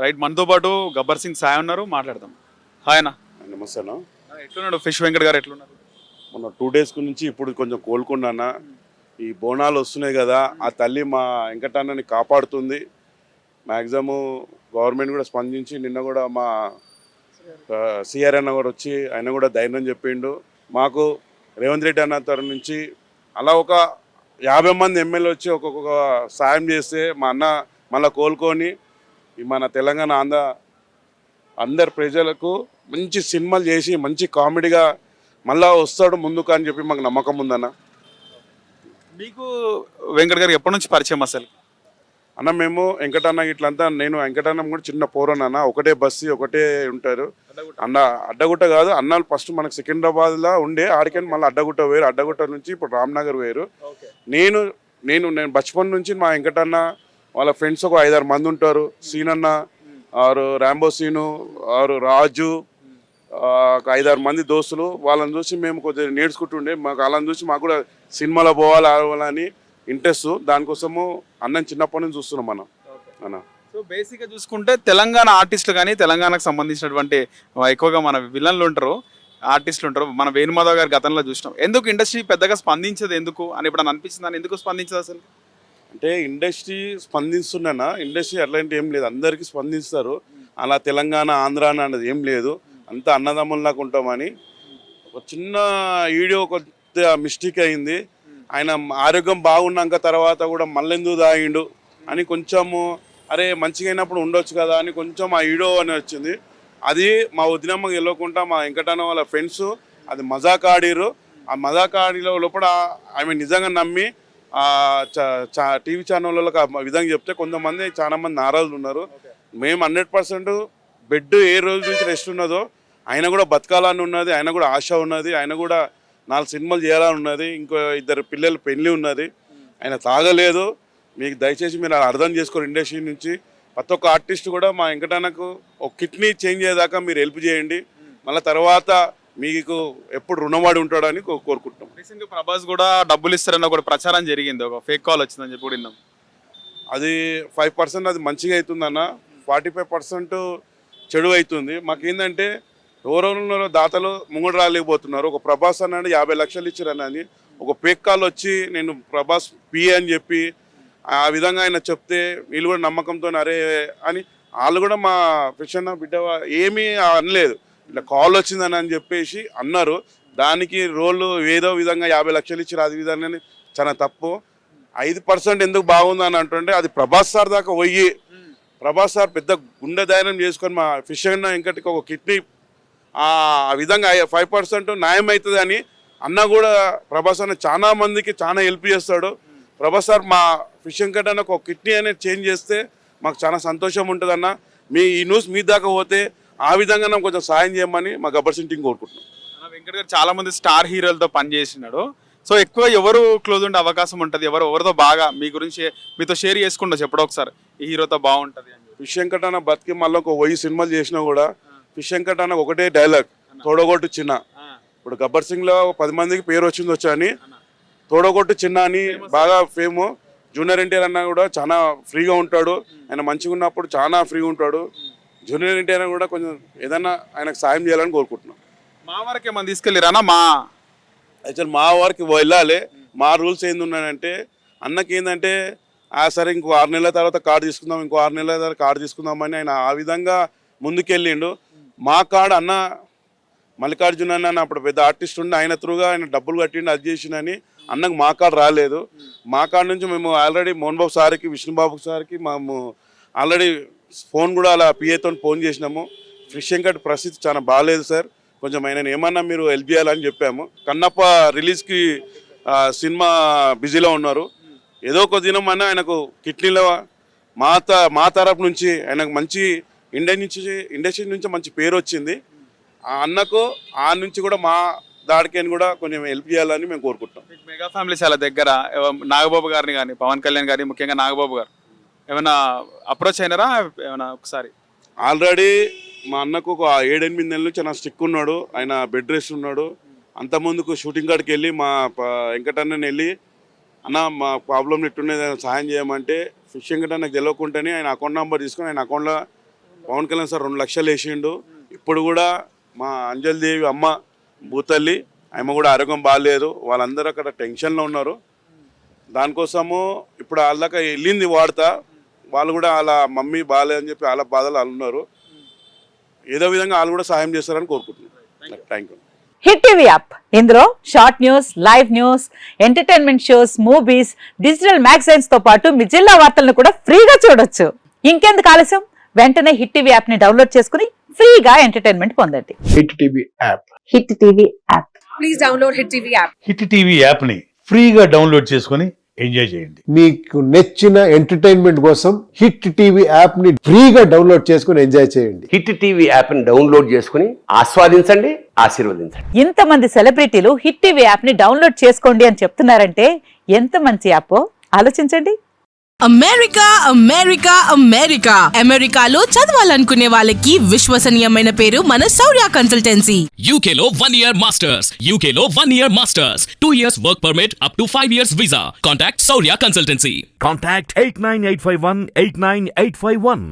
Right, మనతో పాటు గబ్బర్ సింగ్ సాయి ఉన్నారు, మాట్లాడదాం. హాయ్ అన్న. నమస్తే అన్న. ఎట్లున్నాడు ఫిష్ వెంకట్ గారు, ఎట్లున్నారు? మొన్న 2 days నుంచి ఇప్పుడు కొంచెం కోలుకున్నానా. ఈ బోనాలు వస్తున్నాయి కదా, ఆ తల్లి మా వెంకటన్నని కాపాడుతుంది. మ్యాక్సిమం గవర్నమెంట్ కూడా స్పందించి నిన్న కూడా మా సిఆర్ అన్న కూడా వచ్చి ఆయన కూడా ధైర్యం చెప్పిండు మాకు. రేవంత్ రెడ్డి అన్న తరఫు నుంచి అలా ఒక 50 మంది ఎమ్మెల్యే వచ్చి ఒక్కొక్క సాయం చేస్తే మా అన్న మళ్ళీ కోలుకొని ఈ మన తెలంగాణ అందరు ప్రజలకు మంచి సినిమాలు చేసి మంచి కామెడీగా మళ్ళా వస్తాడు ముందుకు అని చెప్పి మాకు నమ్మకం ఉందన్న. మీకు వెంకట్ గారికి ఎప్పటి నుంచి పరిచయం అసలు? అన్న మేము వెంకటన్న ఇట్లంతా, నేను వెంకటన్న కూడా చిన్న పోరన్న, ఒకటే బస్సు ఒకటే ఉంటారు అన్న. అడ్డగుట్ట కాదు అన్నాలు ఫస్ట్ మనకు సికింద్రాబాద్లో ఉండే, ఆడికని మళ్ళీ అడ్డగుట్ట వేరు, అడ్డగుట్ట నుంచి ఇప్పుడు రామ్నగర్ వేరు. నేను నేను నేను బచ్పన్ నుంచి మా వెంకటన్న వాళ్ళ ఫ్రెండ్స్ ఒక 5-6 మంది ఉంటారు. సీనన్న ఆరు, రాంబో సీను ఆరు, రాజు, ఒక 5-6 మంది దోస్తులు. వాళ్ళని చూసి మేము కొద్దిగా నేర్చుకుంటుండే, మాకు వాళ్ళని చూసి మాకు కూడా సినిమాలో పోవాలని ఇంట్రెస్ట్. దానికోసము అన్నం చిన్నప్పటి నుంచి చూస్తున్నాం మనం అన్న. సో బేసిక్గా చూసుకుంటే తెలంగాణ ఆర్టిస్టులు కానీ తెలంగాణకు సంబంధించినటువంటి ఎక్కువగా మన విలన్లు ఉంటారు, ఆర్టిస్టులు ఉంటారు. మన వేణుమాధవ్ గారి గతంలో చూసినాం. ఎందుకు ఇండస్ట్రీ పెద్దగా స్పందించదు ఎందుకు అని ఇప్పుడు అనిపిస్తుంది, అని ఎందుకు స్పందించదు అసలు? అంటే ఇండస్ట్రీ స్పందిస్తున్నా, ఇండస్ట్రీ అట్లాంటి ఏం లేదు, అందరికీ స్పందిస్తారు. అలా తెలంగాణ ఆంధ్ర అన్నది ఏం లేదు, అంతా అన్నదమ్ముల్లాగా ఉంటామని. ఒక చిన్న వీడియో కొద్దిగా మిస్టేక్ అయింది. ఆయన ఆరోగ్యం బాగున్నాక తర్వాత కూడా మళ్ళెందుకు తాగిండు అని కొంచెము, అరే మంచిగా అయినప్పుడు ఉండొచ్చు కదా అని కొంచెం ఆ వీడియో అని వచ్చింది. అది మా వదినమ్మకి వెళ్ళకుండా మా వెంకటన్న వాళ్ళ ఫ్రెండ్స్ అది మజాక్ ఆడిరు. ఆ మజాక్ ఆడిలో లోపల ఆమె నిజంగా నమ్మి టీవీ ఛానళ్ళకి ఆ విధంగా చెప్తే కొంతమంది చాలా మంది నారాజులు ఉన్నారు. మేము 100% బెడ్ ఏ రోజు నుంచి రెస్ట్ ఉన్నదో ఆయన కూడా బతకాలని ఉన్నది, ఆయన కూడా ఆశ ఉన్నది, ఆయన కూడా 4 సినిమాలు చేయాలని ఉన్నది, ఇంకో 2 పిల్లలు పెళ్ళి ఉన్నది. ఆయన తాగలేదు. మీకు దయచేసి మీరు అర్థం చేసుకోరు. ఇండస్ట్రీ నుంచి ప్రతి ఒక్క ఆర్టిస్ట్ కూడా మా వెంకటన్నకు ఒక కిడ్నీ చేంజ్ అయ్యేదాకా మీరు హెల్ప్ చేయండి. మళ్ళీ తర్వాత మీకు ఎప్పుడు రుణవాడి ఉంటాడని కోరుకుంటున్నాం. రీసెంట్గా ప్రభాస్ కూడా డబ్బులు ఇస్తారన్న ఒక ప్రచారం జరిగింది, ఒక ఫేక్ కాల్ వచ్చిందని చెప్పి విన్నాం. అది 5% అది మంచిగా అవుతుందన్న, 45% చెడు అవుతుంది. మాకేంటంటే ఎవరెవరు దాతలు ముంగడు రాలేకపోతున్నారు. ఒక ప్రభాస్ అన్నాడు 50 లక్షలు ఇచ్చారని ఒక ఫేక్ కాల్ వచ్చి నేను ప్రభాస్ పిఏ అని చెప్పి ఆ విధంగా ఆయన చెప్తే వీళ్ళు కూడా నమ్మకంతో అరే అని వాళ్ళు కూడా మా ఫిషన్ బిడ్డ ఏమీ అనలేదు, ఇట్లా కాల్ వచ్చిందని అని చెప్పేసి అన్నారు. దానికి రోళ్ళు ఏదో విధంగా 50 లక్షలు ఇచ్చారు, అది విధంగా చాలా తప్పు. 5% ఎందుకు బాగుందని అంటుంటే అది ప్రభాస్ సార్ దాకా పోయి ప్రభాస్ సార్ పెద్ద గుండె ధైర్యం చేసుకొని మా ఫిషన్ ఇంకటికి ఒక కిడ్నీ ఆ విధంగా 5% న్యాయం అవుతుంది అని అన్న కూడా ప్రభాస్ అన్న చాలా మందికి చాలా హెల్ప్ చేస్తాడు. ప్రభాస్ సార్ మా ఫిష్ వెంకట్ అన్న ఒక కిడ్నీ అనేది చేంజ్ చేస్తే మాకు చాలా సంతోషం ఉంటుంది అన్న. ఈ న్యూస్ మీ దాకా పోతే ఆ విధంగా నాకు కొంచెం సాయం చేయమని మా గబ్బర్ సింగ్ టీం కోరుకుంటున్నాం. వెంకట్ గారు చాలా మంది స్టార్ హీరోలతో పనిచేసినాడు. సో ఎక్కువ ఎవరు క్లోజ్ ఉండే అవకాశం ఉంటుంది, ఎవరితో బాగా మీ గురించి మీతో షేర్ చేసుకుంటా చెప్పడం ఒకసారి ఈ హీరోతో బాగుంటుంది అని? ఫిష్ వెంకట్ అన్న బతికి మళ్ళీ ఒక 1000 సినిమాలు చేసినా కూడా ఫిష్ వెంకట్ అన్న ఒకటే డైలాగ్, తోడగొట్టు చిన్న. ఇప్పుడు గబ్బర్ సింగ్ లో 10 మందికి పేరు వచ్చింది వచ్చా అని తోడగొట్టు చిన్న అని బాగా ఫేమ్. జూనియర్ ఎన్టీఆర్ అన్న కూడా చాలా ఫ్రీగా ఉంటాడు, ఆయన మంచిగా ఉన్నప్పుడు చాలా ఫ్రీగా ఉంటాడు. జూనియర్ ఎన్టీఆర్ కూడా కొంచెం ఏదన్నా ఆయనకు సాయం చేయాలని కోరుకుంటున్నాం. మా వరకు ఏమన్నా తీసుకెళ్ళిరానా? మా యాక్చువల్ మా వారికి వెళ్ళాలి. మా రూల్స్ ఏంది ఉన్నాయంటే అన్నకి ఏంటంటే సరే ఇంకో 6 నెలల తర్వాత కార్డు తీసుకుందాం, ఇంకో 6 నెలల తర్వాత కార్డు తీసుకుందామని ఆయన ఆ విధంగా ముందుకెళ్ళిండు. మా కార్డు అన్న మల్లికార్జున అన్న అప్పుడు పెద్ద ఆర్టిస్ట్ ఉండి ఆయన త్రూగా ఆయన డబ్బులు కట్టిండు, అది చేసిండని అన్నకు మా కార్డు రాలేదు. మా కార్డు నుంచి మేము ఆల్రెడీ మోహన్ బాబు సార్కి, విష్ణుబాబు సార్కి మేము ఆల్రెడీ ఫోన్ కూడా అలా పిఏతో ఫోన్ చేసినాము. ఫిష్ వెంకట్ పరిస్థితి చాలా బాగాలేదు సార్, కొంచెం ఆయన ఏమన్నా మీరు హెల్ప్ చేయాలని చెప్పాము. కన్నప్ప రిలీజ్కి సినిమా బిజీలో ఉన్నారు. ఏదో ఒక దినం అన్న ఆయనకు కిడ్నీలో మా తరపు నుంచి ఆయనకు మంచి ఇండస్ట్రీ నుంచి మంచి పేరు వచ్చింది. ఆ అన్నకు ఆ నుంచి కూడా మా దాడికి అని కూడా కొంచెం హెల్ప్ చేయాలని మేము కోరుకుంటాం. మెగా ఫ్యామిలీ చాలా దగ్గర, నాగబాబు గారిని కానీ పవన్ కళ్యాణ్ గారిని, ముఖ్యంగా నాగబాబు గారు ఏమైనా అప్రోచ్ అయినారా ఏమైనా ఒకసారి? ఆల్రెడీ మా అన్నకు ఒక 7-8 నెలల నుంచి నా స్టిక్ ఉన్నాడు, ఆయన బెడ్ రెస్ట్ ఉన్నాడు. అంతకుముందుకు షూటింగ్ కాడికి వెళ్ళి మా వెంకటన్నని వెళ్ళి అన్న మా ప్రాబ్లం ఇట్టున్నది, సహాయం చేయమంటే ఫిష్ వెంకటన్నకు తెలియకుండానే ఆయన అకౌంట్ నెంబర్ తీసుకొని ఆయన అకౌంట్లో పవన్ కళ్యాణ్ సార్ 2 లక్షలు వేసిండు. ఇప్పుడు కూడా మా అంజలి దేవి అమ్మ భూతల్లి ఆమె కూడా ఆరోగ్యం బాగాలేదు, వాళ్ళందరూ అక్కడ టెన్షన్లో ఉన్నారు. దానికోసము ఇప్పుడు వాళ్ళక వెళ్ళింది వాడతా, వాళ్ళు కూడా వాళ్ళ మమ్మీ బాగాలేదని చెప్పి వాళ్ళ బాధలు వాళ్ళు ఉన్నారు. ఏదో విధంగా వాళ్ళు కూడా సహాయం చేస్తారని కోరుకుంటున్నాను. Thank you. Hit TV app, ఇందులో short news, live news, entertainment shows, movies, digital magazines తో పాటు మీ జిల్లా వార్తలను కూడా ఫ్రీగా చూడొచ్చు. ఇంకెందుకు ఆలస్యం, వెంటనే హిట్ టీవీ యాప్ ని డౌన్లోడ్ చేసుకుని ఫ్రీగా ఎంటర్టైన్మెంట్ పొందండి. Hit TV app. Hit TV app. Please download Hit TV app. Hit TV యాప్ని ఫ్రీగా డౌన్లోడ్ చేసుకొని ఎంజాయ్ చేయండి. మీకు నచ్చిన ఎంటర్టైన్మెంట్ కోసం హిట్ టీవీ యాప్ ని ఫ్రీగా డౌన్లోడ్ చేసుకుని ఎంజాయ్ చేయండి. హిట్ టీవీ యాప్ని డౌన్లోడ్ చేసుకుని ఆస్వాదించండి, ఆశీర్వదించండి. ఇంతమంది సెలబ్రిటీలు హిట్ టీవీ యాప్ ని డౌన్లోడ్ చేసుకోండి అని చెప్తున్నారంటే ఎంత మంచి యాప్ ఆలోచించండి. అమెరికా అమెరికా అమెరికా అమెరికాలో చదవాలనుకునే వాళ్ళకి విశ్వసనీయమైన పేరు మన శౌర్య కన్సల్టెన్సీ. UK లో 1 year masters. UK లో 1 year masters. 2 years work permit up to 5 years visa. Contact Saurya Consultancy. Contact 89851 89851.